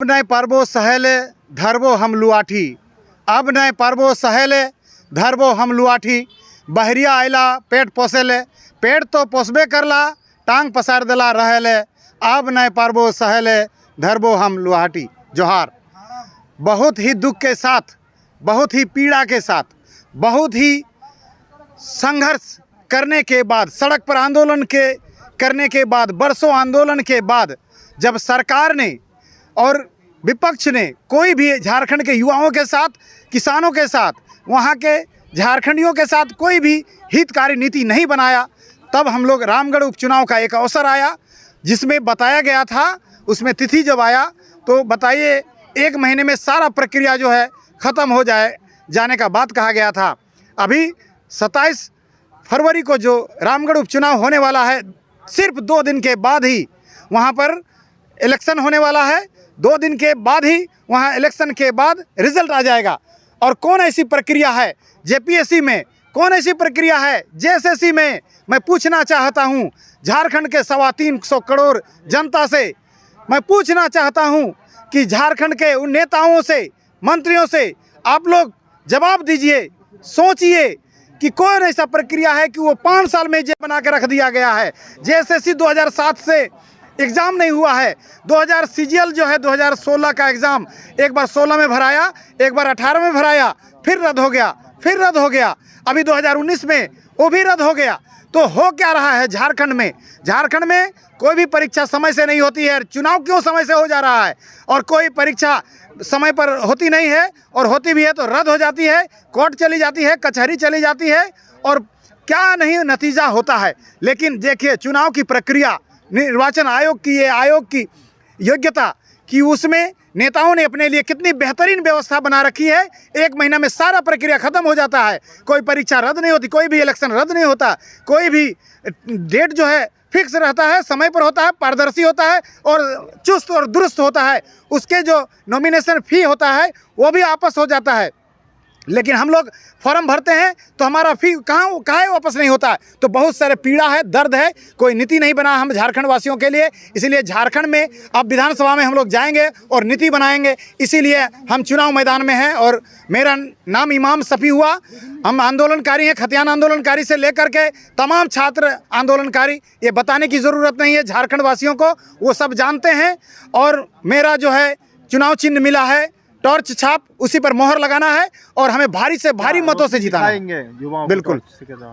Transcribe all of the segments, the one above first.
अब नए पर्वो सहेले धरबो हम लुआठी, अब नए पर्वो सहेले धरबो हम लुआठी। बहरिया आयला पेट पोसेले, पेट तो पोसबे करला, टांग पसार देला रहेले। अब नए पर्वो सहेले धरबो हम लुआठी। जोहार। बहुत ही दुख के साथ, बहुत ही पीड़ा के साथ, बहुत ही संघर्ष करने के बाद, सड़क पर आंदोलन करने के बाद, बरसों आंदोलन के बाद जब सरकार ने और विपक्ष ने कोई भी झारखंड के युवाओं के साथ, किसानों के साथ, वहाँ के झारखंडियों के साथ कोई भी हितकारी नीति नहीं बनाया, तब हम लोग रामगढ़ उपचुनाव का एक अवसर आया जिसमें बताया गया था, उसमें तिथि जब आया तो बताइए 1 महीने में सारा प्रक्रिया जो है ख़त्म हो जाने का बात कहा गया था। अभी 27 फरवरी को जो रामगढ़ उपचुनाव होने वाला है, सिर्फ 2 दिन के बाद ही वहाँ पर इलेक्शन होने वाला है। 2 दिन के बाद ही वहाँ इलेक्शन के बाद रिजल्ट आ जाएगा। और कौन ऐसी प्रक्रिया है जेपीएससी में, कौन ऐसी प्रक्रिया है जेएसएससी में, मैं पूछना चाहता हूँ झारखंड के 325 करोड़ जनता से। मैं पूछना चाहता हूँ कि झारखंड के उन नेताओं से, मंत्रियों से आप लोग जवाब दीजिए, सोचिए कि कौन ऐसा प्रक्रिया है कि वो 5 साल में जे बना के रख दिया गया है। जेएसएससी 2007 से एग्ज़ाम नहीं हुआ है। 2000 सीजीएल जो है 2016 का एग्ज़ाम एक बार 16 में भराया, एक बार 18 में भराया, फिर रद्द हो गया, फिर रद्द हो गया। अभी 2019 में वो भी रद्द हो गया। तो हो क्या रहा है झारखंड में? झारखंड में कोई भी परीक्षा समय से नहीं होती है। चुनाव क्यों समय से हो जा रहा है? और कोई परीक्षा समय पर होती नहीं है, और होती भी है तो रद्द हो जाती है, कोर्ट चली जाती है, कचहरी चली जाती है, और क्या नहीं नतीजा होता है। लेकिन देखिए चुनाव की प्रक्रिया, निर्वाचन आयोग की, ये आयोग की योग्यता कि उसमें नेताओं ने अपने लिए कितनी बेहतरीन व्यवस्था बना रखी है। 1 महीना में सारा प्रक्रिया ख़त्म हो जाता है, कोई परीक्षा रद्द नहीं होती, कोई भी इलेक्शन रद्द नहीं होता, कोई भी डेट जो है फिक्स रहता है, समय पर होता है, पारदर्शी होता है और चुस्त और दुरुस्त होता है। उसके जो नॉमिनेशन फ़ी होता है वो भी वापस हो जाता है। लेकिन हम लोग फॉर्म भरते हैं तो हमारा फ़ी काहे वापस नहीं होता है। तो बहुत सारे पीड़ा है, दर्द है, कोई नीति नहीं बना हम झारखंड वासियों के लिए। इसीलिए झारखंड में अब विधानसभा में हम लोग जाएंगे और नीति बनाएंगे। इसीलिए हम चुनाव मैदान में हैं। और मेरा नाम इमाम सफ़ी हुआ। हम आंदोलनकारी हैं, खतियान आंदोलनकारी से लेकर के तमाम छात्र आंदोलनकारी। ये बताने की ज़रूरत नहीं है झारखंड वासियों को, वो सब जानते हैं। और मेरा जो है चुनाव चिन्ह मिला है टॉर्च छाप, उसी पर मोहर लगाना है और हमें भारी से भारी मतों से जिताना है। बिल्कुल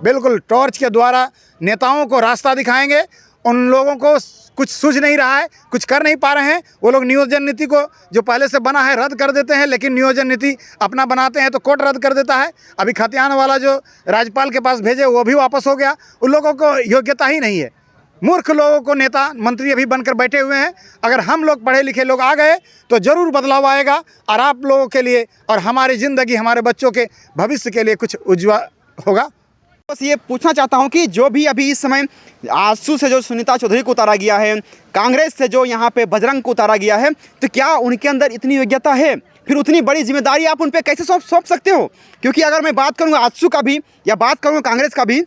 बिल्कुल, टॉर्च के द्वारा नेताओं को रास्ता दिखाएंगे। उन लोगों को कुछ सूझ नहीं रहा है, कुछ कर नहीं पा रहे हैं। वो लोग नियोजन नीति को जो पहले से बना है रद्द कर देते हैं, लेकिन नियोजन नीति अपना बनाते हैं तो कोर्ट रद्द कर देता है। अभी खतियान वाला जो राज्यपाल के पास भेजे वो भी वापस हो गया। उन लोगों को योग्यता ही नहीं है। मूर्ख लोगों को नेता मंत्री अभी बनकर बैठे हुए हैं। अगर हम लोग पढ़े लिखे लोग आ गए तो ज़रूर बदलाव आएगा, और आप लोगों के लिए और हमारी ज़िंदगी, हमारे बच्चों के भविष्य के लिए कुछ उज्ज्वल होगा। बस ये पूछना चाहता हूँ कि जो भी अभी इस समय आजसू से जो सुनीता चौधरी को उतारा गया है, कांग्रेस से जो यहाँ पे बजरंग को उतारा गया है, तो क्या उनके अंदर इतनी योग्यता है? फिर उतनी बड़ी जिम्मेदारी आप उन पर कैसे सौंप सकते हो? क्योंकि अगर मैं बात करूँगा आजसू का भी या बात करूँगा कांग्रेस का भी,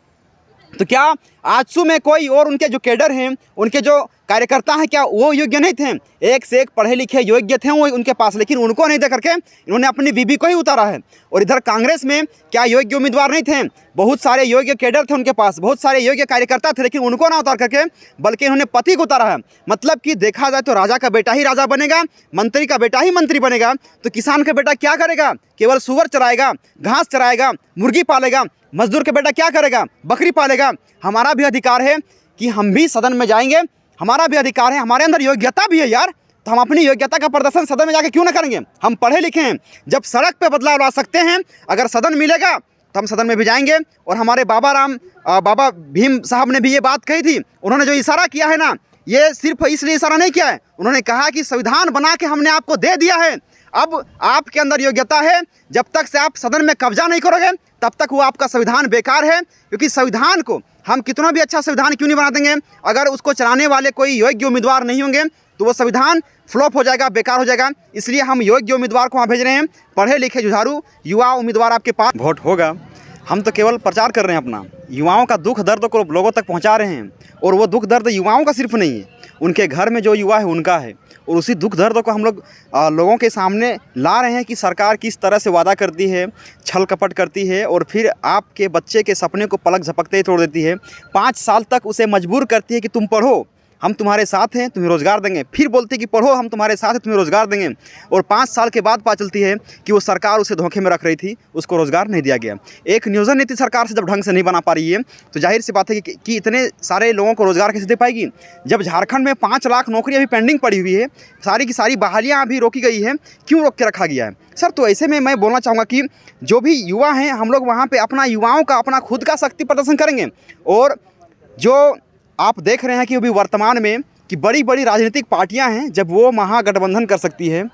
तो क्या आजसू में कोई और उनके जो कैडर हैं, उनके जो कार्यकर्ता हैं, क्या वो योग्य नहीं थे? एक से एक पढ़े लिखे योग्य थे वो उनके पास, लेकिन उनको नहीं दे करके इन्होंने अपनी बीबी को ही उतारा है। और इधर कांग्रेस में क्या योग्य उम्मीदवार नहीं थे? बहुत सारे योग्य कैडर थे उनके पास, बहुत सारे योग्य कार्यकर्ता थे, लेकिन उनको ना उतार करके बल्कि इन्होंने पति को उतारा है। मतलब कि देखा जाए तो राजा का बेटा ही राजा बनेगा, मंत्री का बेटा ही मंत्री बनेगा। तो किसान का बेटा क्या करेगा? केवल सुअर चराएगा, घास चराएगा, मुर्गी पालेगा। मजदूर का बेटा क्या करेगा? बकरी पालेगा। हमारा भी अधिकार है कि हम भी सदन में जाएंगे, हमारा भी अधिकार है, हमारे अंदर योग्यता भी है यार। तो हम अपनी योग्यता का प्रदर्शन सदन में जाके क्यों ना करेंगे? हम पढ़े लिखे हैं, जब सड़क पे बदलाव ला सकते हैं, अगर सदन मिलेगा तो हम सदन में भी जाएंगे। और हमारे बाबा भीम साहब ने भी ये बात कही थी। उन्होंने जो इशारा किया है ना, ये सिर्फ इसलिए इशारा नहीं किया है, उन्होंने कहा कि संविधान बना के हमने आपको दे दिया है, अब आपके अंदर योग्यता है। जब तक से आप सदन में कब्जा नहीं करोगे तब तक वो आपका संविधान बेकार है। क्योंकि संविधान को हम कितना भी अच्छा संविधान क्यों नहीं बना देंगे, अगर उसको चलाने वाले कोई योग्य उम्मीदवार नहीं होंगे तो वो संविधान फ्लॉप हो जाएगा, बेकार हो जाएगा। इसलिए हम योग्य उम्मीदवार को वहाँ भेज रहे हैं। पढ़े लिखे जुझारू युवा उम्मीदवार आपके पास वोट होगा। हम तो केवल प्रचार कर रहे हैं अपना, युवाओं का दुख दर्द को लोगों तक पहुंचा रहे हैं। और वो दुख दर्द युवाओं का सिर्फ नहीं है, उनके घर में जो युवा है उनका है। और उसी दुख दर्द को हम लोग लोगों के सामने ला रहे हैं कि सरकार किस तरह से वादा करती है, छल कपट करती है और फिर आपके बच्चे के सपने को पलक झपकते ही तोड़ देती है। 5 साल तक उसे मजबूर करती है कि तुम पढ़ो, हम तुम्हारे साथ हैं, तुम्हें रोज़गार देंगे। फिर बोलती है कि पढ़ो, हम तुम्हारे साथ हैं, तुम्हें रोज़गार देंगे। और 5 साल के बाद पता चलती है कि वो सरकार उसे धोखे में रख रही थी, उसको रोज़गार नहीं दिया गया। एक नियोजन नीति सरकार से जब ढंग से नहीं बना पा रही है तो जाहिर सी बात है कि इतने सारे लोगों को रोज़गार कैसे दे पाएगी। जब झारखंड में 5 लाख नौकरी अभी पेंडिंग पड़ी हुई है, सारी की सारी बहालियाँ अभी रोकी गई है, क्यों रोक के रखा गया है सर? तो ऐसे में मैं बोलना चाहूँगा कि जो भी युवा हैं, हम लोग वहाँ पर अपना युवाओं का अपना खुद का शक्ति प्रदर्शन करेंगे। और जो आप देख रहे हैं कि अभी वर्तमान में कि बड़ी बड़ी राजनीतिक पार्टियां हैं, जब वो महागठबंधन कर सकती है,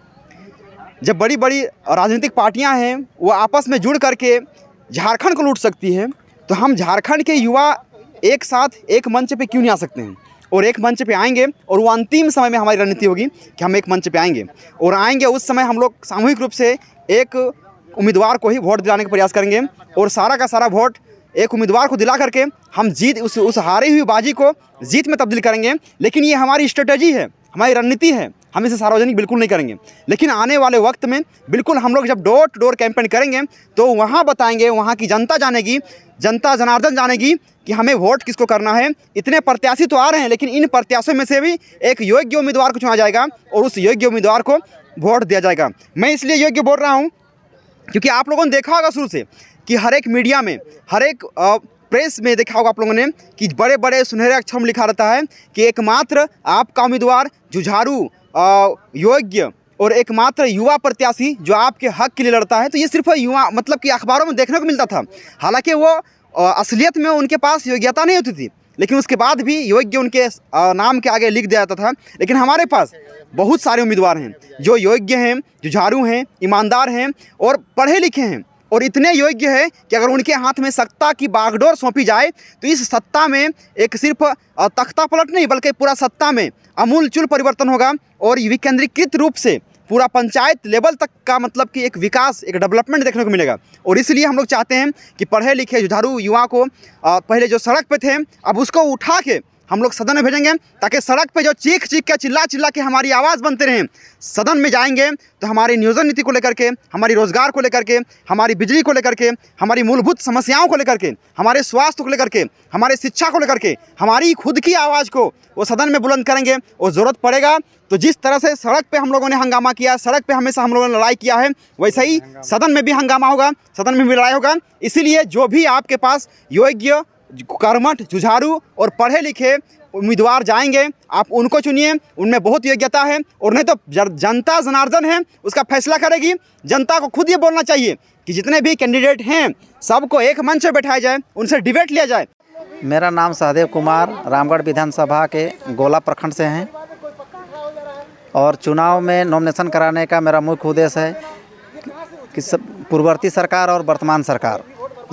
जब बड़ी बड़ी राजनीतिक पार्टियां हैं वो आपस में जुड़ करके झारखंड को लूट सकती है, तो हम झारखंड के युवा एक साथ एक मंच पे क्यों नहीं आ सकते हैं? और एक मंच पे आएंगे और वो अंतिम समय में हमारी रणनीति होगी कि हम एक मंच पे आएंगे और आएंगे उस समय हम लोग सामूहिक रूप से एक उम्मीदवार को ही वोट दिलाने का प्रयास करेंगे। और सारा का सारा वोट एक उम्मीदवार को दिला करके हम जीत उस हारी हुई बाजी को जीत में तब्दील करेंगे। लेकिन ये हमारी स्ट्रेटजी है, हमारी रणनीति है, हम इसे सार्वजनिक बिल्कुल नहीं करेंगे। लेकिन आने वाले वक्त में बिल्कुल हम लोग जब डोर टू डोर कैंपेन करेंगे तो वहाँ बताएंगे, वहाँ की जनता जानेगी, जनता जनार्दन जानेगी कि हमें वोट किसको करना है। इतने प्रत्याशी तो आ रहे हैं, लेकिन इन प्रत्याशियों में से भी एक योग्य उम्मीदवार को चुना जाएगा और उस योग्य उम्मीदवार को वोट दिया जाएगा। मैं इसलिए योग्य बोल रहा हूँ क्योंकि आप लोगों ने देखा होगा शुरू से कि हर एक मीडिया में, हर एक प्रेस में देखा होगा आप लोगों ने कि बड़े बड़े सुनहरे अक्षर में लिखा रहता है कि एकमात्र आपका उम्मीदवार जुझारू, योग्य और एकमात्र युवा प्रत्याशी जो आपके हक के लिए लड़ता है। तो ये सिर्फ युवा मतलब कि अखबारों में देखने को मिलता था, हालांकि वो असलियत में उनके पास योग्यता नहीं होती थी, लेकिन उसके बाद भी योग्य उनके नाम के आगे लिख दिया जाता था। लेकिन हमारे पास बहुत सारे उम्मीदवार हैं जो योग्य हैं, जुझारू हैं, ईमानदार हैं और पढ़े लिखे हैं। और इतने योग्य है कि अगर उनके हाथ में सत्ता की बागडोर सौंपी जाए तो इस सत्ता में एक सिर्फ तख्ता पलट नहीं बल्कि पूरा सत्ता में आमूलचूल परिवर्तन होगा और विकेंद्रीकृत रूप से पूरा पंचायत लेवल तक का मतलब कि एक विकास, एक डेवलपमेंट देखने को मिलेगा। और इसलिए हम लोग चाहते हैं कि पढ़े लिखे जुझारू युवा को पहले जो सड़क पे थे अब उसको उठा के हम लोग सदन में भेजेंगे, ताकि सड़क पे जो चीख चीख के चिल्ला के हमारी आवाज़ बनते रहें, सदन में जाएंगे तो हमारी नियोजन नीति को लेकर के, हमारी रोज़गार को लेकर के, हमारी बिजली को लेकर के, हमारी मूलभूत समस्याओं को लेकर के, हमारे स्वास्थ्य को लेकर के, हमारे शिक्षा को लेकर के, हमारी खुद की आवाज़ को वो सदन में बुलंद करेंगे। और ज़रूरत पड़ेगा तो जिस तरह से सड़क पे हम लोगों ने हंगामा किया, सड़क पे हमेशा हम लोगों ने लड़ाई किया है, वैसे ही सदन में भी हंगामा होगा, सदन में भी लड़ाई होगा। इसीलिए जो भी आपके पास योग्य, कर्मठ, जुझारू और पढ़े लिखे उम्मीदवार जाएंगे आप उनको चुनिए, उनमें बहुत योग्यता है। और नहीं तो जनता जनार्दन है उसका फैसला करेगी। जनता को खुद ये बोलना चाहिए कि जितने भी कैंडिडेट हैं सबको एक मंच पर बैठाया जाए, उनसे डिबेट लिया जाए। मेरा नाम सहदेव कुमार रामगढ़ विधानसभा के गोला प्रखंड से हैं और चुनाव में नॉमिनेशन कराने का मेरा मुख्य उद्देश्य है कि पूर्ववर्ती सरकार और वर्तमान सरकार,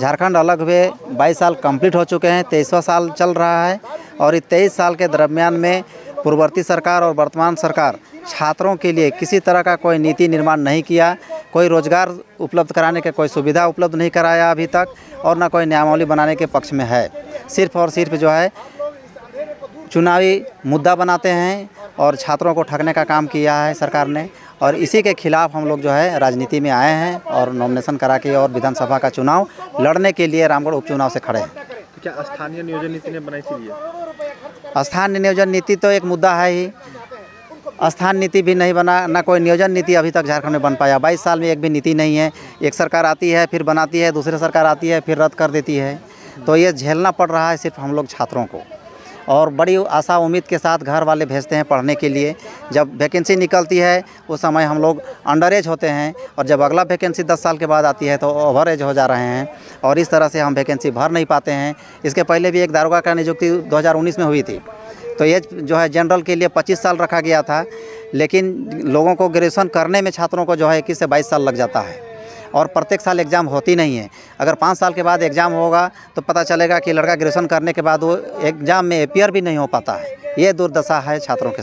झारखंड अलग हुए 22 साल कंप्लीट हो चुके हैं, 23वां साल चल रहा है। और इस 23 साल के दरमियान में पूर्ववर्ती सरकार और वर्तमान सरकार छात्रों के लिए किसी तरह का कोई नीति निर्माण नहीं किया, कोई रोज़गार उपलब्ध कराने के कोई सुविधा उपलब्ध नहीं कराया अभी तक, और ना कोई नियमावली बनाने के पक्ष में है। सिर्फ और सिर्फ जो है चुनावी मुद्दा बनाते हैं और छात्रों को ठगने का काम किया है सरकार ने। और इसी के खिलाफ हम लोग जो है राजनीति में आए हैं और नॉमिनेशन करा के और विधानसभा का चुनाव लड़ने के लिए रामगढ़ उपचुनाव से खड़े हैं। तो क्या स्थानीय नियोजन नीति ने बनाई थी? स्थानीय नियोजन नीति तो एक मुद्दा है ही, स्थान नीति भी नहीं बना, ना कोई नियोजन नीति अभी तक झारखंड में बन पाया। 22 साल में एक भी नीति नहीं है। एक सरकार आती है फिर बनाती है, दूसरी सरकार आती है फिर रद्द कर देती है। तो ये झेलना पड़ रहा है सिर्फ हम लोग छात्रों को। और बड़ी आशा उम्मीद के साथ घर वाले भेजते हैं पढ़ने के लिए। जब वैकेंसी निकलती है उस समय हम लोग अंडर एज होते हैं और जब अगला वैकेंसी 10 साल के बाद आती है तो ओवर एज हो जा रहे हैं और इस तरह से हम वैकेंसी भर नहीं पाते हैं। इसके पहले भी एक दारोगा का नियुक्ति 2019 में हुई थी, तो एज जो है जनरल के लिए 25 साल रखा गया था, लेकिन लोगों को ग्रेजुएशन करने में छात्रों को जो है 21 से 22 साल लग जाता है और प्रत्येक साल एग्ज़ाम होती नहीं है। अगर 5 साल के बाद एग्ज़ाम होगा तो पता चलेगा कि लड़का ग्रेजुएशन करने के बाद वो एग्ज़ाम में अपीयर भी नहीं हो पाता है। ये दुर्दशा है छात्रों के साथ।